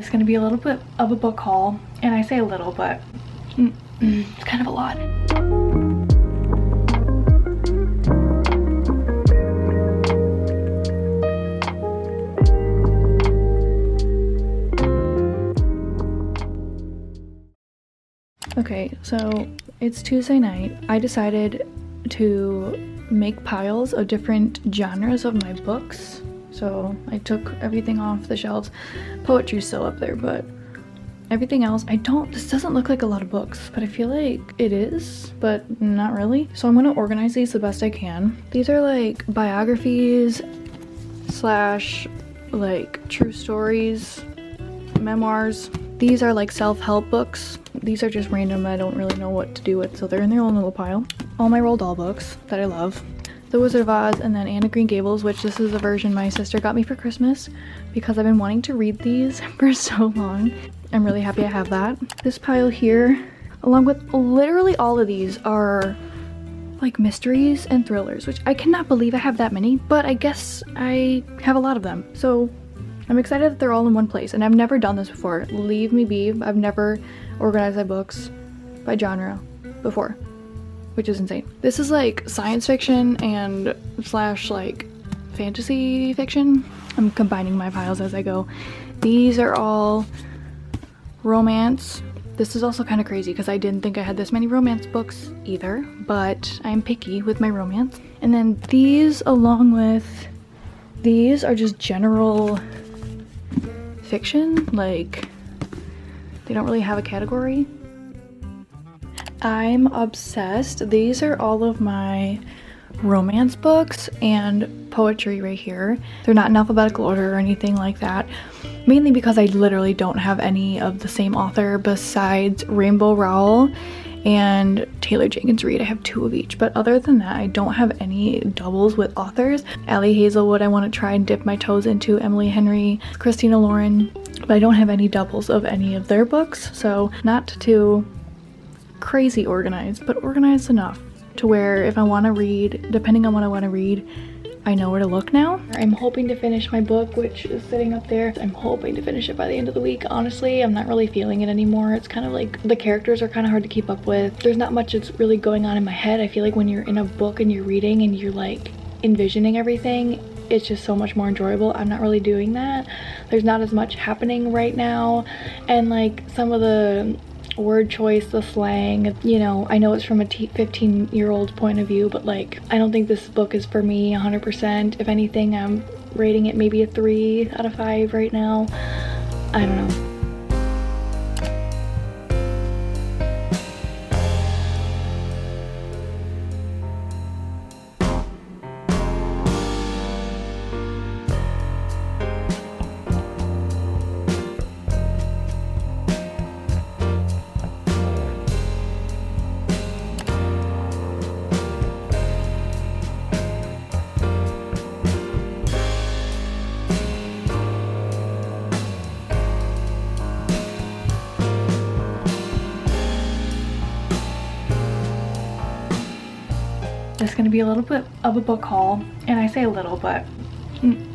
It's gonna be a little bit of a book haul, and I say a little, but it's kind of a lot. Okay, so it's Tuesday night. I decided to make piles of different genres of my books. So I took everything off the shelves. Poetry's still up there, but everything else, this doesn't look like a lot of books, but I feel like it is, but not really. So I'm gonna organize these the best I can. These are like biographies slash like true stories, memoirs. These are like self-help books. These are just random, I don't really know what to do with, so they're in their own little pile. All my Roald Dahl books that I love. The Wizard of Oz, and then Anne of Green Gables, which this is a version my sister got me for Christmas because I've been wanting to read these for so long. I'm really happy I have that. This pile here, along with literally all of these, are like mysteries and thrillers, which I cannot believe I have that many, but I guess I have a lot of them. So I'm excited that they're all in one place, and I've never done this before. Leave me be. I've never organized my books by genre before, which is insane. This is like science fiction and slash like fantasy fiction. I'm combining my piles as I go. These are all romance. This is also kind of crazy because I didn't think I had this many romance books either, but I'm picky with my romance. And then these, along with these, are just general fiction. Like, they don't really have a category. I'm obsessed. These are all of my romance books and poetry right here. They're not in alphabetical order or anything like that, mainly because I literally don't have any of the same author besides Rainbow Rowell and Taylor Jenkins Reid. I have 2 of each, but other than that, I don't have any doubles with authors. Ali Hazelwood, I want to try and dip my toes into. Emily Henry, Christina Lauren, but I don't have any doubles of any of their books, so not too crazy organized, but organized enough to where if I want to read, depending on what I want to read, I know where to look now. I'm hoping to finish my book, which is sitting up there. I'm hoping to finish it by the end of the week. Honestly, I'm not really feeling it anymore. It's kind of like the characters are kind of hard to keep up with. There's not much that's really going on in my head. I feel like when you're in a book and you're reading and you're like envisioning everything, it's just so much more enjoyable. I'm not really doing that. There's not as much happening right now, and like some of the word choice, the slang, you know, I know it's from a 15-year-old point of view, but like I don't think this book is for me 100%. If anything, I'm rating it maybe a 3 out of 5 right now. I don't know. It's gonna be a little bit of a book haul, and I say a little, but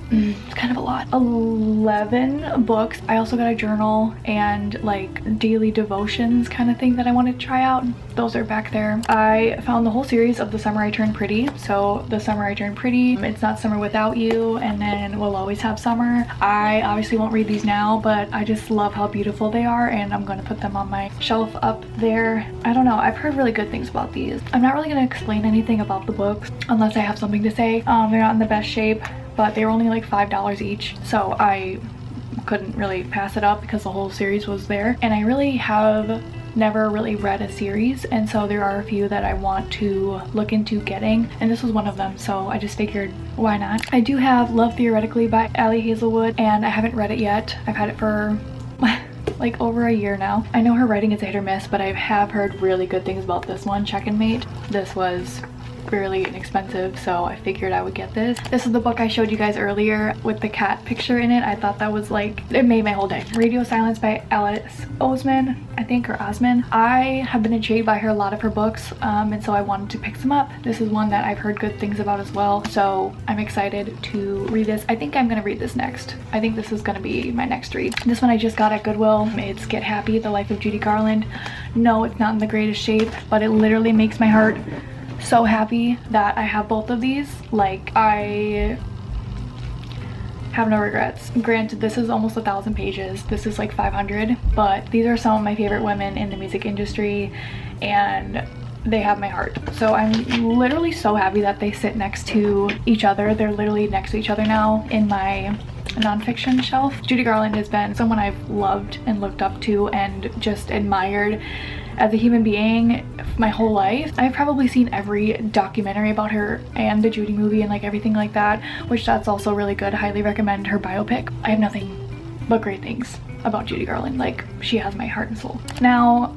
it's kind of a lot. 11 books. I also got a journal and like daily devotions kind of thing that I wanted to try out. Those are back there. I found the whole series of The Summer I Turned Pretty. So The Summer I Turned Pretty, It's Not Summer Without You, and then We'll Always Have Summer. I obviously won't read these now, but I just love how beautiful they are, and I'm going to put them on my shelf up there. I don't know, I've heard really good things about these. I'm not really going to explain anything about the books unless I have something to say. They're not in the best shape, but they were only like $5 each, so I couldn't really pass it up because the whole series was there. And I really have never really read a series, and so there are a few that I want to look into getting, and this was one of them, so I just figured why not. I do have Love Theoretically by Ali Hazelwood, and I haven't read it yet. I've had it for like over a year now. I know her writing is a hit or miss, but I have heard really good things about this one, Check and Mate. This was fairly inexpensive, so I figured I would get this. This is the book I showed you guys earlier with the cat picture in it. I thought that was like, it made my whole day. Radio Silence by Alice Oseman, I think, or Osman. I have been intrigued by a lot of her books, and so I wanted to pick some up. This is one that I've heard good things about as well, so I'm excited to read this. I think I'm gonna read this next. I think this is gonna be my next read. This one I just got at Goodwill. It's Get Happy, The Life of Judy Garland. No, it's not in the greatest shape, but it literally makes my heart so happy that I have both of these. Like, I have no regrets. Granted, this is almost 1,000 pages. This is like 500, but these are some of my favorite women in the music industry, and they have my heart. So I'm literally so happy that they sit next to each other. They're literally next to each other now in my nonfiction shelf. Judy Garland has been someone I've loved and looked up to and just admired as a human being my whole life. I've probably seen every documentary about her and the Judy movie and like everything like that, which that's also really good. Highly recommend her biopic. I have nothing but great things about Judy Garland. Like, she has my heart and soul. Now,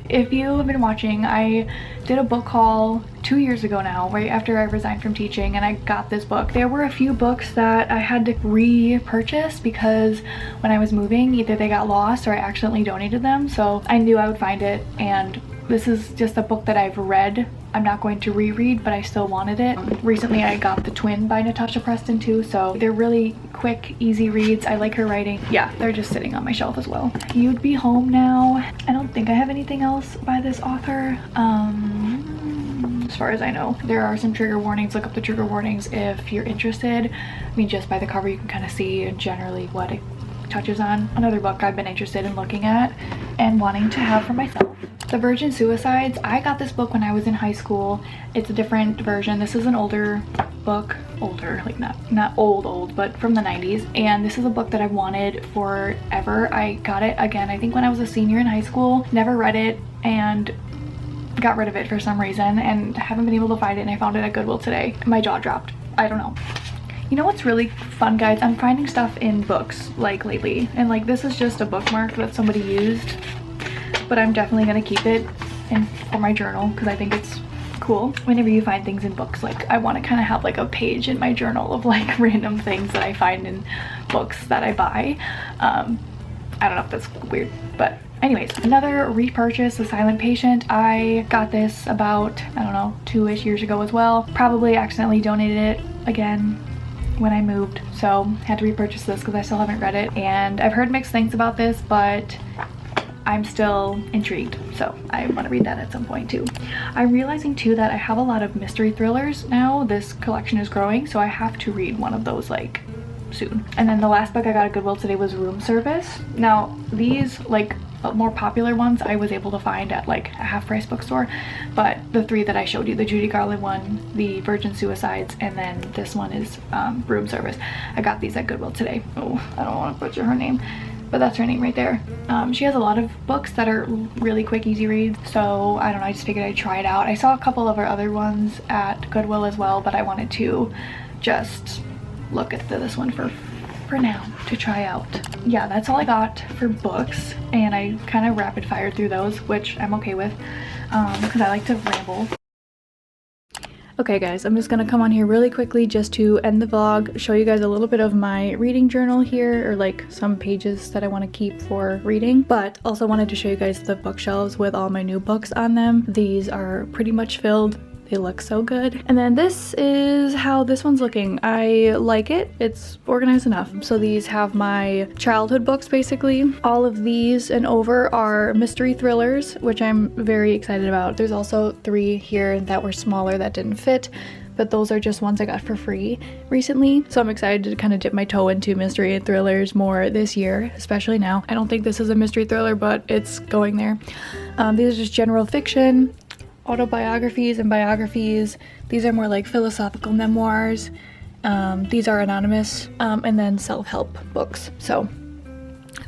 if you have been watching, I did a book haul 2 years ago now, right after I resigned from teaching, and I got this book. There were a few books that I had to repurchase because when I was moving, either they got lost or I accidentally donated them, so I knew I would find it, and this is just a book that I've read. I'm not going to reread, but I still wanted it. Recently I got The Twin by Natasha Preston too, so they're really quick, easy reads. I like her writing. Yeah, they're just sitting on my shelf as well. You'd Be Home Now. I don't think I have anything else by this author. As far as I know. There are some trigger warnings. Look up the trigger warnings if you're interested. I mean, just by the cover you can kind of see generally what it touches on. Another book I've been interested in looking at and wanting to have for myself. The Virgin Suicides. I got this book when I was in high school. It's a different version. This is an older book. Older, like not old, but from the 90s. And this is a book that I've wanted forever. I got it again, I think when I was a senior in high school. Never read it and got rid of it for some reason and haven't been able to find it, and I found it at Goodwill today. My jaw dropped. I don't know. You know what's really fun, guys? I'm finding stuff in books like lately, and like this is just a bookmark that somebody used, but I'm definitely gonna keep it for my journal because I think it's cool. Whenever you find things in books, like I want to kind of have like a page in my journal of like random things that I find in books that I buy. I don't know if that's weird, but anyways, another repurchase, The Silent Patient. I got this about, I don't know, 2-ish years ago as well. Probably accidentally donated it again when I moved, so had to repurchase this because I still haven't read it. And I've heard mixed things about this, but I'm still intrigued, so I want to read that at some point too. I'm realizing too that I have a lot of mystery thrillers now. This collection is growing, so I have to read one of those like soon. And then the last book I got at Goodwill today was Room Service. Now these like more popular ones I was able to find at like a half-price bookstore, but the three that I showed you, the Judy Garland one, the Virgin Suicides, and then this one is Room Service. I got these at Goodwill today. Oh, I don't want to butcher her name, but that's her name right there. She has a lot of books that are really quick, easy reads, so I don't know, I just figured I'd try it out. I saw a couple of her other ones at Goodwill as well, but I wanted to just look at this one for now to try out. Yeah, that's all I got for books, and I kind of rapid fired through those, which I'm okay with because I like to ramble. Okay guys, I'm just gonna come on here really quickly just to end the vlog, show you guys a little bit of my reading journal here, or like some pages that I want to keep for reading, but also wanted to show you guys the bookshelves with all my new books on them. These are pretty much filled. They look so good. And then this is how this one's looking. I like it. It's organized enough. So these have my childhood books basically. All of these and over are mystery thrillers, which I'm very excited about. There's also 3 here that were smaller that didn't fit, but those are just ones I got for free recently. So I'm excited to kind of dip my toe into mystery and thrillers more this year, especially now. I don't think this is a mystery thriller, but it's going there. These are just general fiction, autobiographies and biographies. These are more like philosophical memoirs. These are anonymous, and then self-help books. So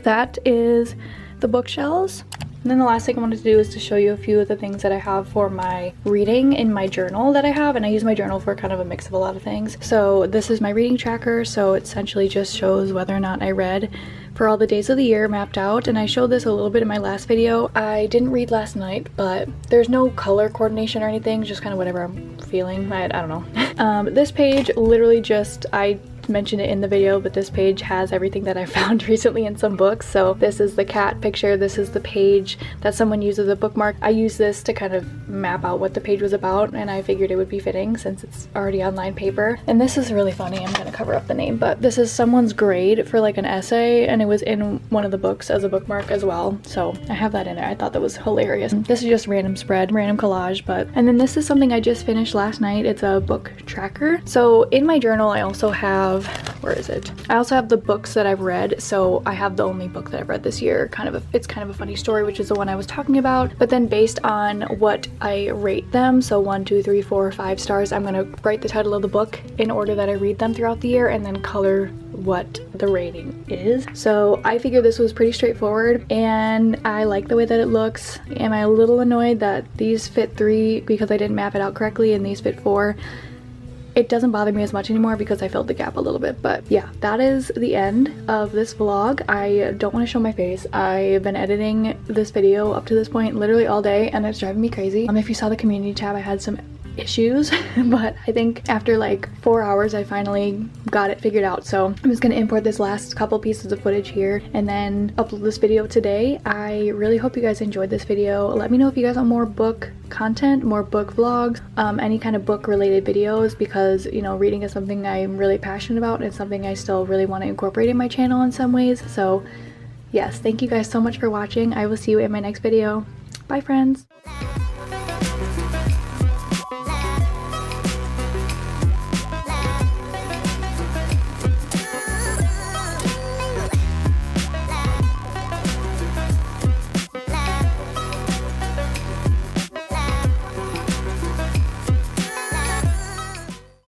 that is the bookshelves. And then the last thing I wanted to do is to show you a few of the things that I have for my reading in my journal that I have, and I use my journal for kind of a mix of a lot of things. So this is my reading tracker, so it essentially just shows whether or not I read for all the days of the year mapped out, and I showed this a little bit in my last video. I didn't read last night, but there's no color coordination or anything, just kind of whatever I'm feeling. I don't know. This page literally just, I mentioned it in the video, but this page has everything that I found recently in some books. So this is the cat picture, this is the page that someone used as a bookmark. I used this to kind of map out what the page was about, and I figured it would be fitting since it's already on lined paper. And this is really funny, I'm gonna cover up the name, but this is someone's grade for like an essay, and it was in one of the books as a bookmark as well, so I have that in there. I thought that was hilarious. This is just random spread, random collage, but and then this is something I just finished last night. It's a book tracker. So in my journal I also have, where is it? I also have the books that I've read. So I have the only book that I've read this year, it's kind of a funny story, which is the one I was talking about. But then based on what I rate them, so 1, 2, 3, 4, 5 stars, I'm gonna write the title of the book in order that I read them throughout the year and then color what the rating is. So I figured this was pretty straightforward, and I like the way that it looks. Am I a little annoyed that these fit 3 because I didn't map it out correctly and these fit 4? It doesn't bother me as much anymore because I filled the gap a little bit. But yeah, that is the end of this vlog. I don't want to show my face. I've been editing this video up to this point literally all day, and it's driving me crazy. If you saw the community tab, I had some issues, but I think after like 4 hours I finally got it figured out. So I'm just gonna import this last couple pieces of footage here and then upload this video today. I really hope you guys enjoyed this video. Let me know if you guys want more book content, more book vlogs, any kind of book related videos, because you know, reading is something I'm really passionate about and something I still really want to incorporate in my channel in some ways. So yes, thank you guys so much for watching. I will see you in my next video. Bye friends.